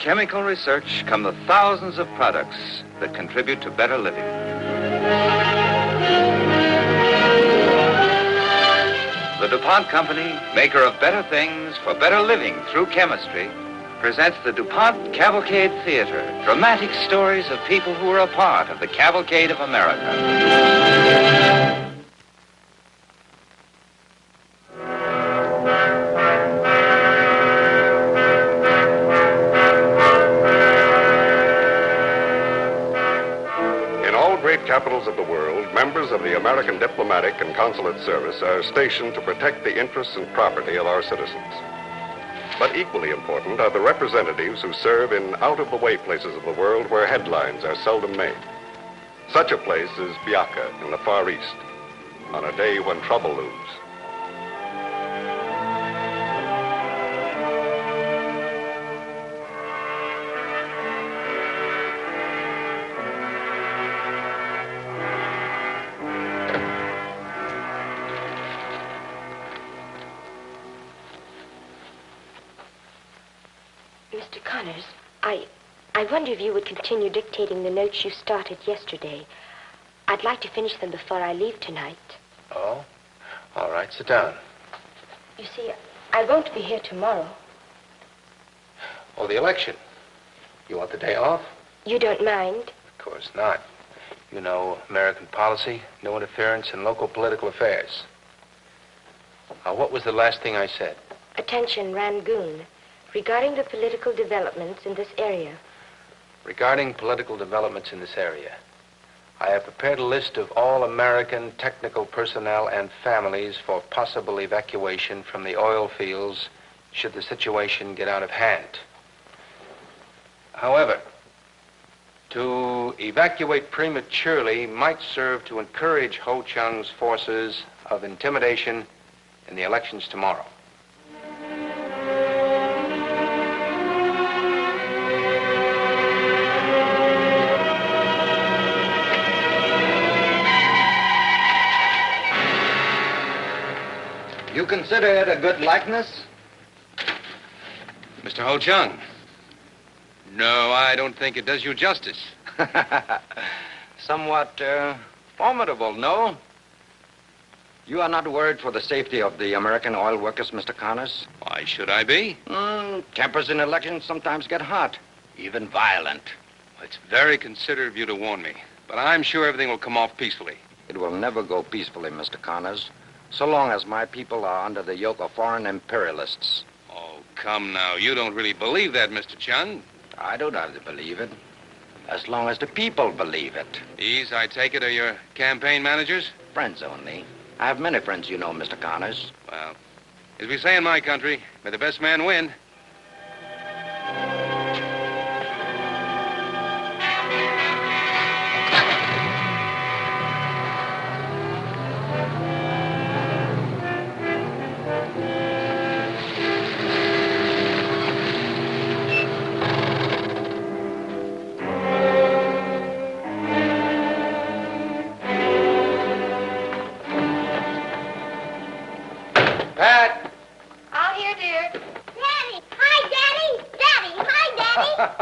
chemical research come the thousands of products that contribute to better living. The DuPont Company, maker of better things for better living through chemistry, presents the DuPont Cavalcade Theater, dramatic stories of people who were a part of the Cavalcade of America. Capitals of the world, members of the American diplomatic and consulate service are stationed to protect the interests and property of our citizens. But equally important are the representatives who serve in out-of-the-way places of the world where headlines are seldom made. Such a place is Bouchey in the Far East, on a day when trouble looms. Mr. Connors, I wonder if you would continue dictating the notes you started yesterday. I'd like to finish them before I leave tonight. Oh? All right, sit down. You see, I won't be here tomorrow. Oh, the election. You want the day off? You don't mind? Of course not. You know American policy, no interference in local political affairs. Now, what was the last thing I said? Attention, Rangoon. Regarding the political developments in this area. Regarding political developments in this area, I have prepared a list of all American technical personnel and families for possible evacuation from the oil fields should the situation get out of hand. However, to evacuate prematurely might serve to encourage Ho Chung's forces of intimidation in the elections tomorrow. You consider it a good likeness? Mr. Ho Chung. No, I don't think it does you justice. Somewhat formidable, no? You are not worried for the safety of the American oil workers, Mr. Connors? Why should I be? Tempers in elections sometimes get hot, even violent. It's very considerate of you to warn me, but I'm sure everything will come off peacefully. It will never go peacefully, Mr. Connors, so long as my people are under the yoke of foreign imperialists. Oh, come now. You don't really believe that, Mr. Chung. I don't have to believe it, as long as the people believe it. These, I take it, are your campaign managers? Friends only. I have many friends, you know, Mr. Connors. Well, as we say in my country, may the best man win.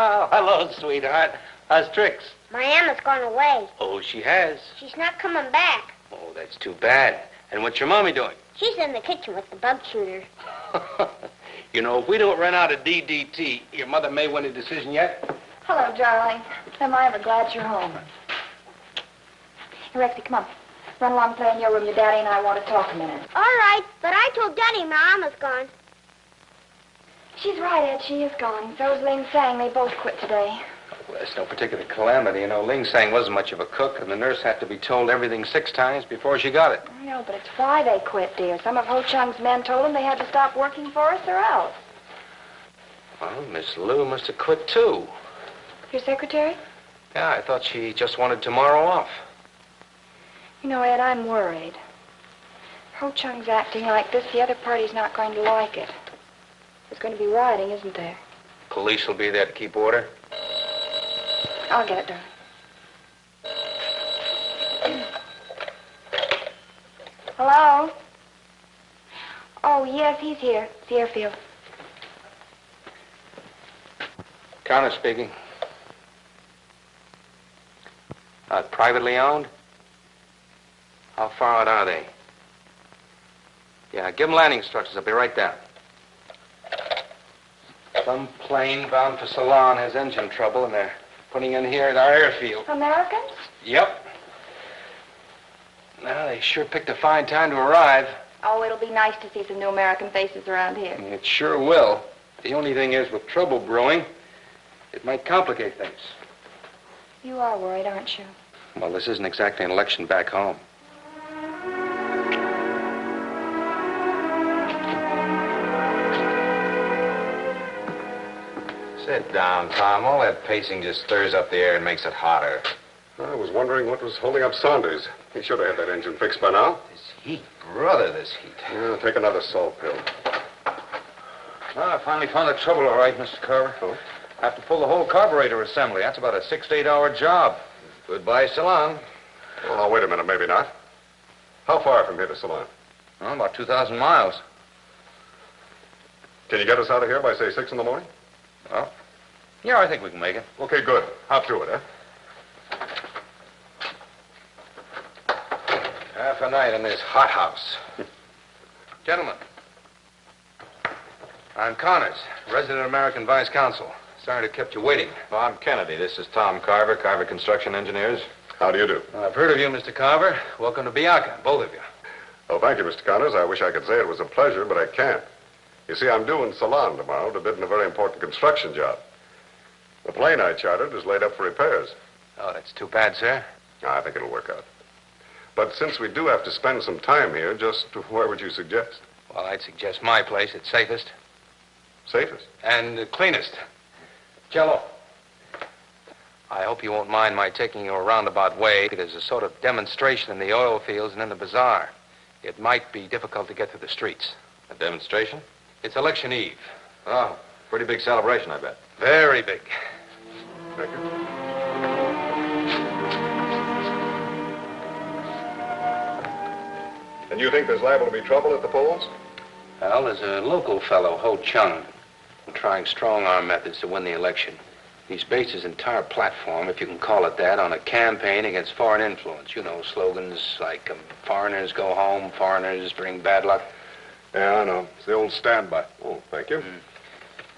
Hello, sweetheart. How's Trix? My Emma's gone away. Oh, she has? She's not coming back. Oh, that's too bad. And what's your mommy doing? She's in the kitchen with the bug shooter. You know, if we don't run out of DDT, your mother may win a decision yet. Hello, darling. Am I ever glad you're home. Hey, Rexy, come on. Run along and play in your room. Your daddy and I want to talk a minute. All right, but I told Daddy my Emma's gone. She's right, Ed. She is gone. So's Ling Sang. They both quit today. Well, it's no particular calamity. You know, Ling Sang wasn't much of a cook, and the nurse had to be told everything 6 times before she got it. I know, but it's why they quit, dear. Some of Ho Chung's men told them they had to stop working for us or else. Well, Miss Lou must have quit, too. Your secretary? Yeah, I thought she just wanted tomorrow off. You know, Ed, I'm worried. Ho Chung's acting like this. The other party's not going to like it. There's going to be rioting, isn't there? Police will be there to keep order. I'll get it done. Hello? Oh, yes, he's here. It's the airfield. Connor speaking. Privately owned? How far out are they? Yeah, give them landing instructions. I'll be right down. Some plane bound for Ceylon has engine trouble, and they're putting in here at our airfield. Americans? Yep. Now, they sure picked a fine time to arrive. Oh, it'll be nice to see some new American faces around here. It sure will. The only thing is, with trouble brewing, it might complicate things. You are worried, aren't you? Well, this isn't exactly an election back home. Sit down, Tom. All that pacing just stirs up the air and makes it hotter. I was wondering what was holding up Saunders. He should have had that engine fixed by now. This heat, brother, this heat. Yeah, take another salt pill. Well, I finally found the trouble all right, Mr. Carver. Oh? I have to pull the whole carburetor assembly. That's about a 6 to 8 hour job. Goodbye, Ceylon. Well, now, wait a minute, maybe not. How far from here to Ceylon? Oh, about 2,000 miles. Can you get us out of here by, say, 6 in the morning? Well, yeah, I think we can make it. Okay, good. Hop through it, huh? Half a night in this hothouse. Gentlemen, I'm Connors, resident American Vice Consul. Sorry to have kept you waiting. Well, I'm Kennedy. This is Tom Carver, Carver Construction Engineers. How do you do? I've heard of you, Mr. Carver. Welcome to Bianca, both of you. Oh, thank you, Mr. Connors. I wish I could say it was a pleasure, but I can't. You see, I'm due in Ceylon tomorrow to bid in a very important construction job. The plane I chartered is laid up for repairs. Oh, that's too bad, sir. I think it'll work out. But since we do have to spend some time here, just where would you suggest? Well, I'd suggest my place. It's safest Safest? and the cleanest. Jello. I hope you won't mind my taking you a roundabout way. There's a sort of demonstration in the oil fields and in the bazaar. It might be difficult to get through the streets. A demonstration? It's election eve. Oh, pretty big celebration, I bet. Very big. Thank you. And you think there's liable to be trouble at the polls? Well, there's a local fellow, Ho Chung, trying strong-arm methods to win the election. He's based his entire platform, if you can call it that, on a campaign against foreign influence. You know, slogans like foreigners go home, foreigners bring bad luck. Yeah, I know. It's the old standby. Oh, thank you.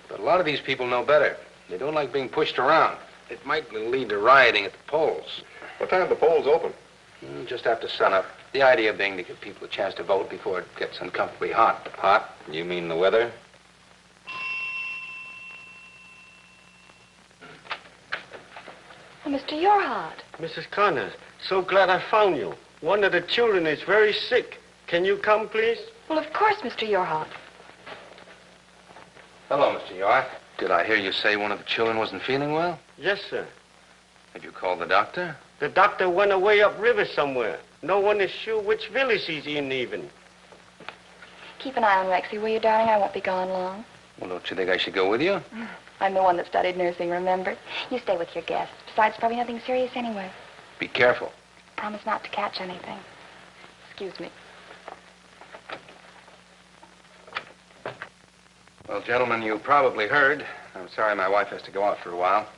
But a lot of these people know better. They don't like being pushed around. It might lead to rioting at the polls. What time do the polls open? Just after sunup. The idea being to give people a chance to vote before it gets uncomfortably hot. Hot? You mean the weather? Oh, Mr. Yorhart. Mrs. Connors, so glad I found you. One of the children is very sick. Can you come, please? Well, of course, Mr. Yorhart. Hello, Mr. York. Did I hear you say one of the children wasn't feeling well? Yes, sir. Have you called the doctor? The doctor went away upriver somewhere. No one is sure which village he's in even. Keep an eye on Rexy, will you, darling? I won't be gone long. Well, don't you think I should go with you? I'm the one that studied nursing, remember? You stay with your guest. Besides, probably nothing serious anyway. Be careful. Promise not to catch anything. Excuse me. Well, gentlemen, you probably heard. I'm sorry my wife has to go out for a while.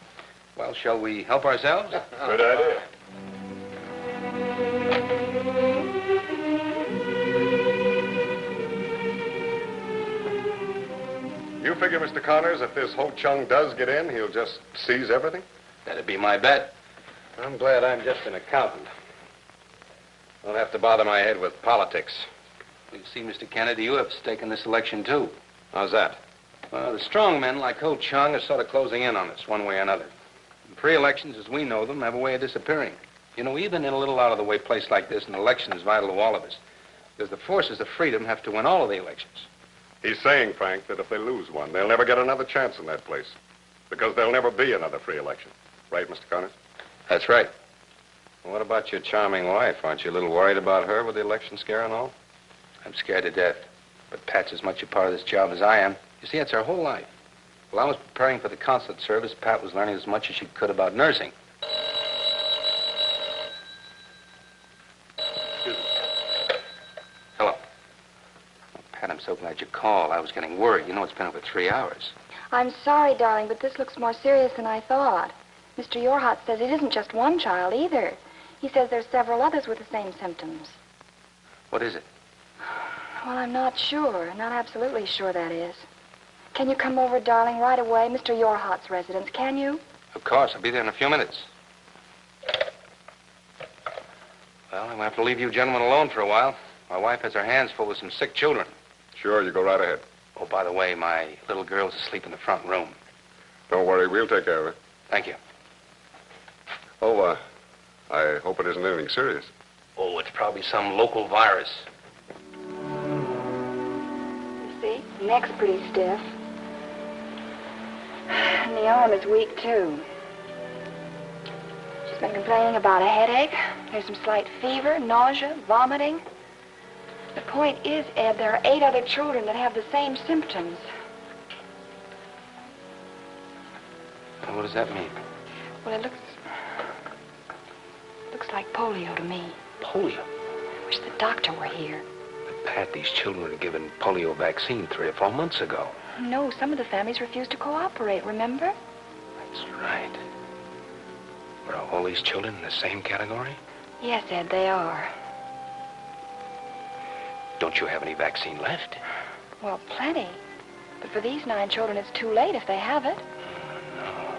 Well, shall we help ourselves? Good idea. You figure, Mr. Connors, if this Ho Chung does get in, he'll just seize everything? That'd be my bet. I'm glad I'm just an accountant. Don't have to bother my head with politics. You see, Mr. Kennedy, you have stake in this election, too. How's that? Well, the strong men like Ho Chung are sort of closing in on us one way or another. Pre-elections, as we know them, have a way of disappearing. You know, even in a little out-of-the-way place like this, an election is vital to all of us. Because the forces of freedom have to win all of the elections. He's saying, Frank, that if they lose one, they'll never get another chance in that place. Because there'll never be another free election. Right, Mr. Connors? That's right. Well, what about your charming wife? Aren't you a little worried about her with the election scare and all? I'm scared to death. But Pat's as much a part of this job as I am. You see, it's her whole life. While I was preparing for the consulate service, Pat was learning as much as she could about nursing. Excuse me. Hello. Oh, Pat, I'm so glad you called. I was getting worried. You know, it's been over 3 hours. I'm sorry, darling, but this looks more serious than I thought. Mr. Yorhot says it isn't just one child either. He says there's several others with the same symptoms. What is it? Well, I'm not sure. Not absolutely sure, that is. Can you come over, darling, right away? Mr. Yorhot's residence, can you? Of course. I'll be there in a few minutes. Well, I'm going to have to leave you gentlemen alone for a while. My wife has her hands full with some sick children. Sure, you go right ahead. Oh, by the way, my little girl's asleep in the front room. Don't worry, we'll take care of it. Thank you. Oh, I hope it isn't anything serious. Oh, it's probably some local virus. You see, the neck's pretty stiff. And the arm is weak, too. She's been complaining about a headache. There's some slight fever, nausea, vomiting. The point is, Ed, there are 8 other children that have the same symptoms. Well, what does that mean? Well, it looks like polio to me. Polio? I wish the doctor were here. But, Pat, these children were given polio vaccine 3 or 4 months ago. No, some of the families refused to cooperate, remember? That's right. Were all these children in the same category? Yes, Ed, they are. Don't you have any vaccine left? Well, plenty. But for these 9 children, it's too late if they have it. No.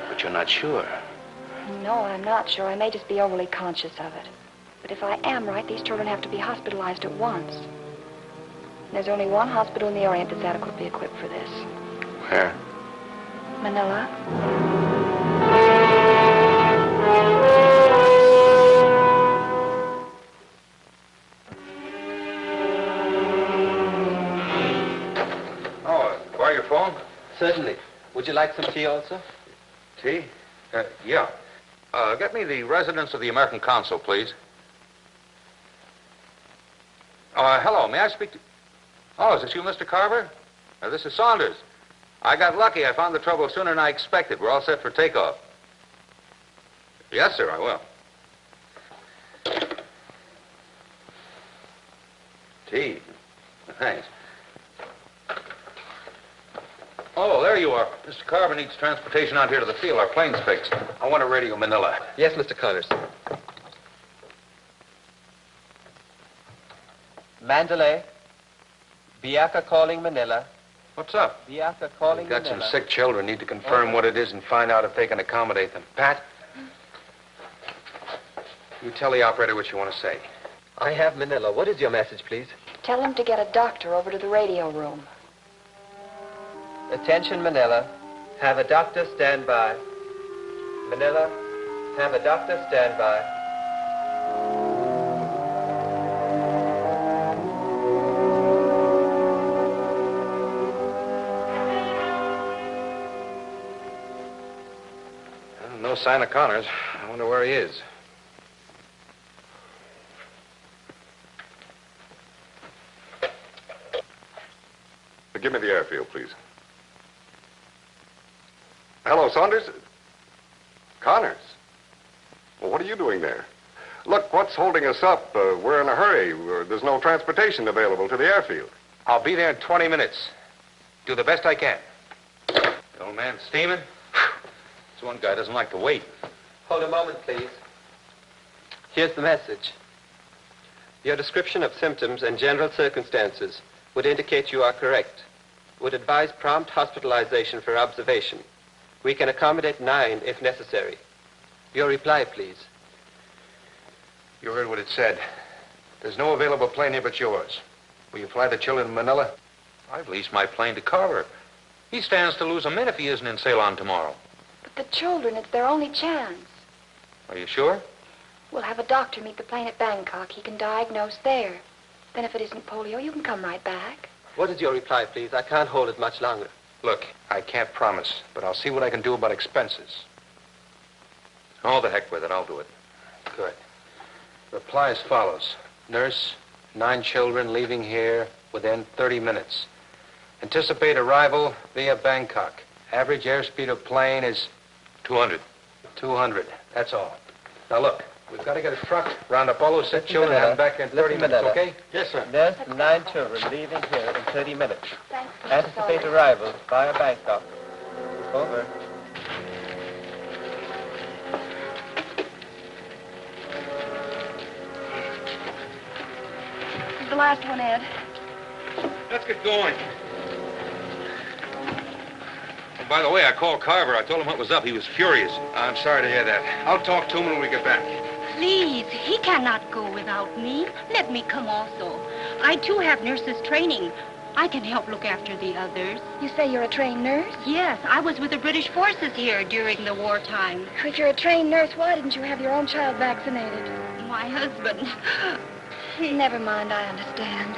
But you're not sure. No, I'm not sure. I may just be overly conscious of it. But if I am right, these children have to be hospitalized at once. And there's only one hospital in the Orient that's adequately equipped for this. Where? Manila. Oh, borrow your phone? Certainly. Would you like some tea also? Tea? Yeah. Get me the residence of the American consul, please. Hello. May I speak to... Oh, is this you, Mr. Carver? This is Saunders. I got lucky. I found the trouble sooner than I expected. We're all set for takeoff. Yes, sir, I will. Tea. Thanks. Oh, there you are. Mr. Carver needs transportation out here to the field. Our plane's fixed. I want to radio Manila. Yes, Mr. Connors. Mandalay. Biaka calling Manila. What's up? Biaka calling We've got Manila. some sick children. Need to confirm what it is and find out if they can accommodate them. Pat? You tell the operator what you want to say. I have Manila. What is your message, please? Tell them to get a doctor over to the radio room. Attention, Manila. Have a doctor stand by. Manila, have a doctor stand by. Well, no sign of Connors. I wonder where he is. Give me the airfield, please. Hello, Saunders. Connors. Well, what are you doing there? Look, what's holding us up? We're in a hurry. There's no transportation available to the airfield. I'll be there in 20 minutes. Do the best I can. The old man steaming? This one guy doesn't like to wait. Hold a moment, please. Here's the message. Your description of symptoms and general circumstances would indicate you are correct. Would advise prompt hospitalization for observation. We can accommodate 9 if necessary. Your reply, please. You heard what it said. There's no available plane here but yours. Will you fly the children to Manila? I've leased my plane to Carver. He stands to lose a minute if he isn't in Ceylon tomorrow. But the children, it's their only chance. Are you sure? We'll have a doctor meet the plane at Bangkok. He can diagnose there. Then if it isn't polio, you can come right back. What is your reply, please? I can't hold it much longer. Look, I can't promise, but I'll see what I can do about expenses. Oh, the heck with it. I'll do it. Good. Reply as follows. Nurse, 9 children leaving here within 30 minutes. Anticipate arrival via Bangkok. Average airspeed of plane is 200. 200. That's all. Now, look. We've got to get a truck, round up all those sick children, and have them back in 30 minutes, okay? Yes, sir. Nurse and 9 children leaving here in 30 minutes. Thanks, Mr. Anticipate Saunders. arrival via Bangkok. Over. This is the last one, Ed. Let's get going. Oh, by the way, I called Carver. I told him what was up. He was furious. I'm sorry to hear that. I'll talk to him when we get back. Please, he cannot go without me. Let me come also. I, too, have nurses' training. I can help look after the others. You say you're a trained nurse? Yes, I was with the British forces here during the wartime. If you're a trained nurse, why didn't you have your own child vaccinated? My husband... Never mind, I understand.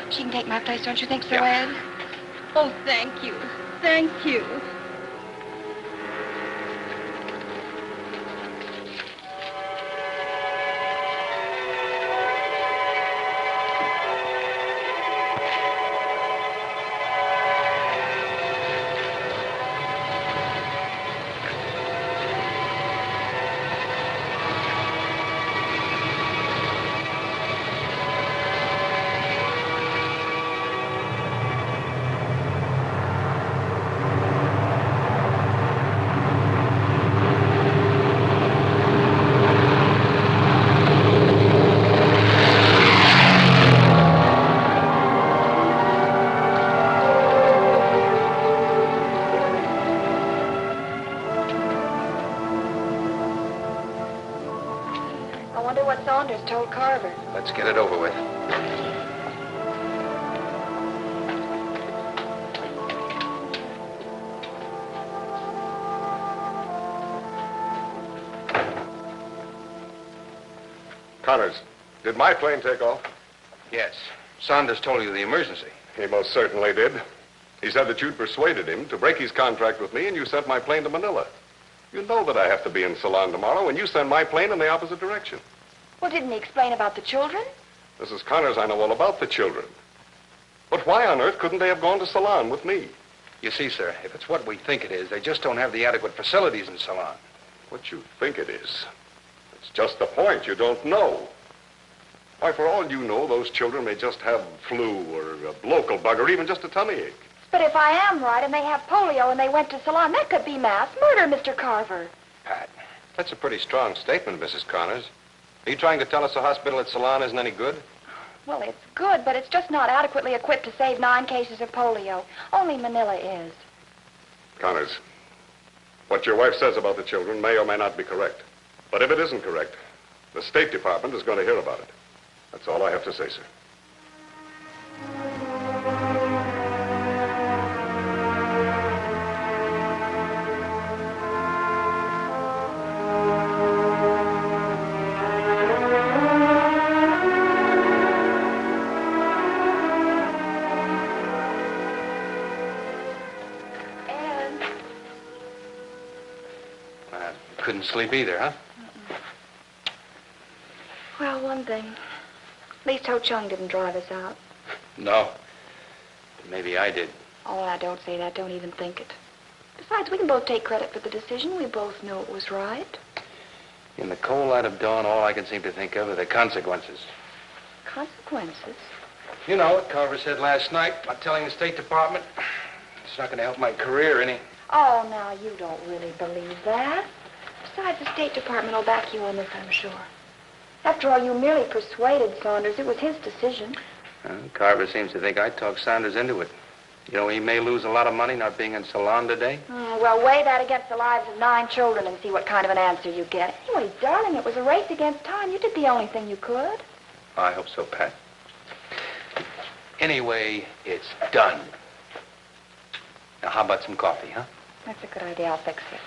She can take my place, don't you think so, Yeah. Ed? Oh, thank you. Thank you. I wonder what Saunders told Carver. Let's get it over with. Connors, did my plane take off? Yes. Saunders told you the emergency. He most certainly did. He said that you'd persuaded him to break his contract with me, and you sent my plane to Manila. You know that I have to be in Ceylon tomorrow, and you send my plane in the opposite direction. Well, didn't he explain about the children? Mrs. Connors, I know all about the children. But why on earth couldn't they have gone to Ceylon with me? You see, sir, if it's what we think it is, they just don't have the adequate facilities in Ceylon. What you think it is. It's just the point. You don't know. Why, for all you know, those children may just have flu or a local bug or even just a tummy ache. But if I am right and they have polio and they went to Ceylon, that could be mass murder, Mr. Carver. Pat, that's a pretty strong statement, Mrs. Connors. Are you trying to tell us the hospital at Ceylon isn't any good? Well, it's good, but it's just not adequately equipped to save 9 cases of polio. Only Manila is. Connors, what your wife says about the children may or may not be correct. But if it isn't correct, the State Department is going to hear about it. That's all I have to say, sir. Couldn't sleep either, huh? Well, one thing. At least Ho Chung didn't drive us out. No. But maybe I did. Oh, I don't say that. Don't even think it. Besides, we can both take credit for the decision. We both know it was right. In the cold light of dawn, all I can seem to think of are the consequences. Consequences? You know what Carver said last night about telling the State Department. It's not going to help my career any. Oh, now, you don't really believe that. Besides, the State Department will back you on this, I'm sure. After all, you merely persuaded Saunders. It was his decision. Carver seems to think I talked Saunders into it. You know, he may lose a lot of money not being in Ceylon today. Well, weigh that against the lives of 9 children and see what kind of an answer you get. Anyway, darling, it was a race against time. You did the only thing you could. I hope so, Pat. Anyway, it's done. Now, how about some coffee, huh? That's a good idea. I'll fix it.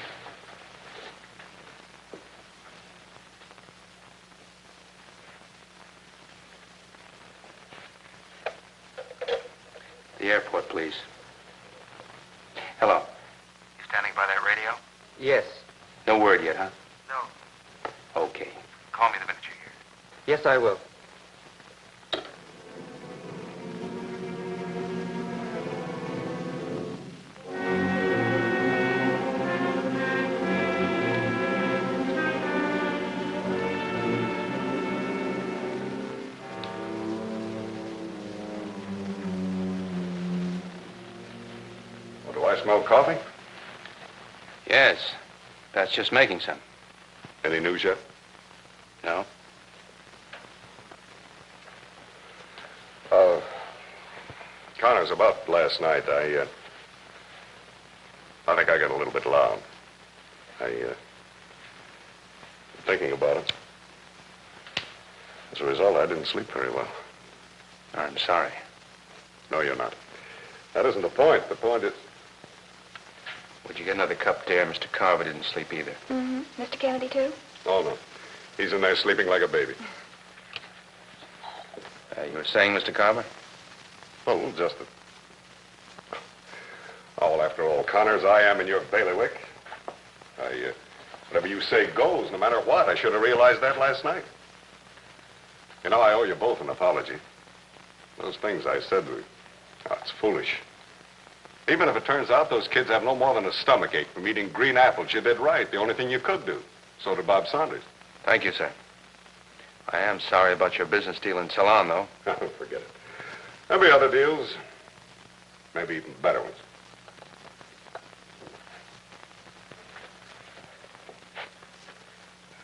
The airport, please. Hello. You standing by that radio? Yes. No word yet, huh? No. Okay. Call me the minute you're here. Yes, I will. smell coffee? Yes. That's just making some. Any news yet? No? Connors, about last night, I think I got a little bit loud. Thinking about it. As a result, I didn't sleep very well. I'm sorry. No, you're not. That isn't the point. The point is... Would you get another cup there? Mr. Carver didn't sleep either. Mm-hmm. Mr. Kennedy, too? Oh, no. He's in there sleeping like a baby. You were saying, Mr. Carver? Well, just that... Oh, well, after all, Connors, I am in your bailiwick. Whatever you say goes, no matter what. I should have realized that last night. You know, I owe you both an apology. Those things I said were... Oh, it's foolish. Even if it turns out those kids have no more than a stomachache from eating green apples, you did right. The only thing you could do. So did Bob Saunders. Thank you, sir. I am sorry about your business deal in Ceylon, though. Forget it. There'll be other deals. Maybe even better ones.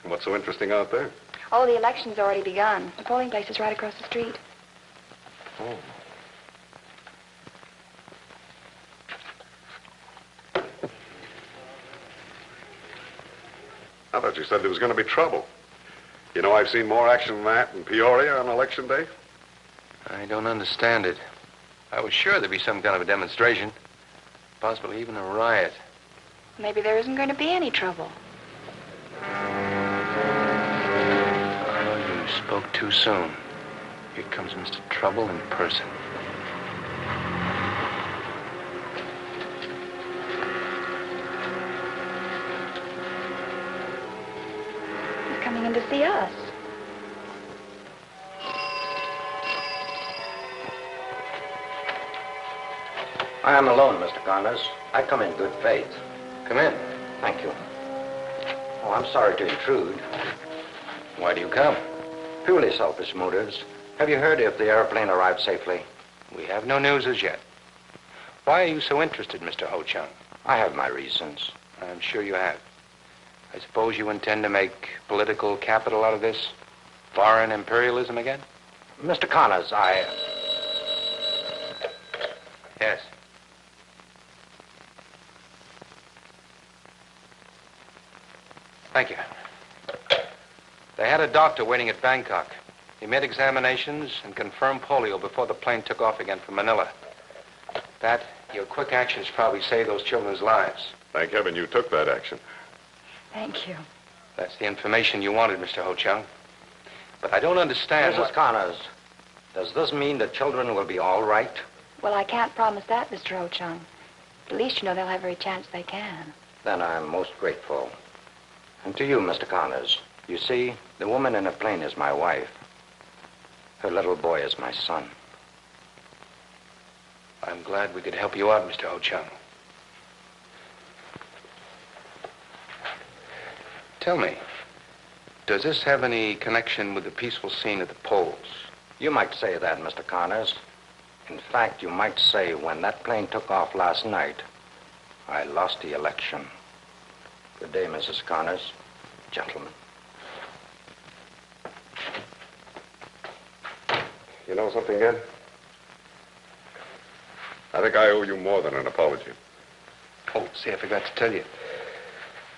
And what's so interesting out there? Oh, the election's already begun. The polling place is right across the street. Oh. I thought you said there was going to be trouble. You know, I've seen more action than that in Peoria on Election Day. I don't understand it. I was sure there'd be some kind of a demonstration. Possibly even a riot. Maybe there isn't going to be any trouble. Oh, you spoke too soon. Here comes Mr. Trouble in person. He's coming in to see us. I am alone, Mr. Connors. I come in good faith. Come in. Thank you. Oh, I'm sorry to intrude. Why do you come? Purely selfish motives. Have you heard if the airplane arrived safely? We have no news as yet. Why are you so interested, Mr. Ho Chung? I have my reasons. I'm sure you have. I suppose you intend to make political capital out of this? Foreign imperialism again? Mr. Connors, Yes. Thank you. They had a doctor waiting at Bangkok. He made examinations and confirmed polio before the plane took off again from Manila. That, your quick actions probably saved those children's lives. Thank heaven you took that action. Thank you. That's the information you wanted, Mr. Ho Chung. But I don't understand Mrs. Connors, does this mean the children will be all right? Well, I can't promise that, Mr. Ho Chung. At least you know they'll have every chance they can. Then I'm most grateful. And to you, Mr. Connors, you see, the woman in the plane is my wife. Her little boy is my son. I'm glad we could help you out, Mr. Ho Chung. Tell me, does this have any connection with the peaceful scene at the polls? You might say that, Mr. Connors. In fact, you might say when that plane took off last night, I lost the election. Good day, Mrs. Connors. Gentlemen. You know something, Ed? I think I owe you more than an apology. Oh, see, I forgot to tell you.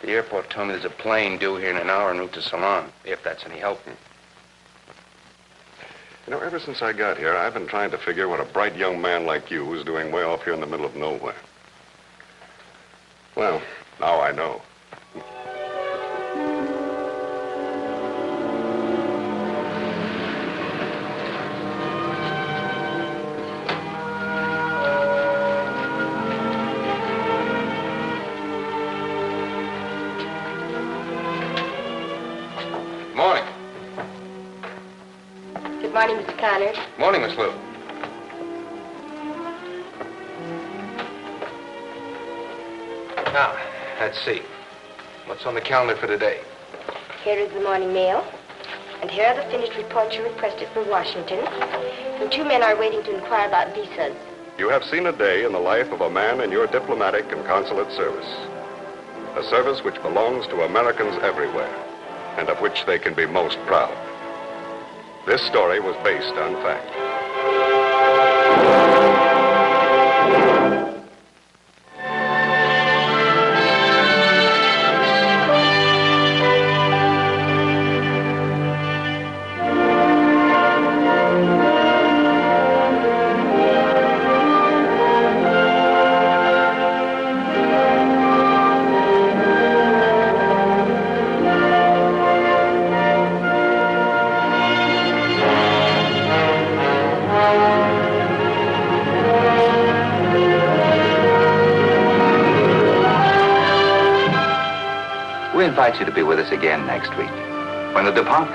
The airport told me there's a plane due here in an hour en route to Ceylon, if that's any help. You know, ever since I got here, I've been trying to figure what a bright young man like you is doing way off here in the middle of nowhere. Well, now I know. Morning. Good morning, Mr. Connors. Morning, Miss Lou. Now, let's see. What's on the calendar for today? Here is the morning mail. And here are the finished reports you requested from Washington. And 2 men are waiting to inquire about visas. You have seen a day in the life of a man in your diplomatic and consulate service. A service which belongs to Americans everywhere, and of which they can be most proud. This story was based on fact. We invite you to be with us again next week when the DuPont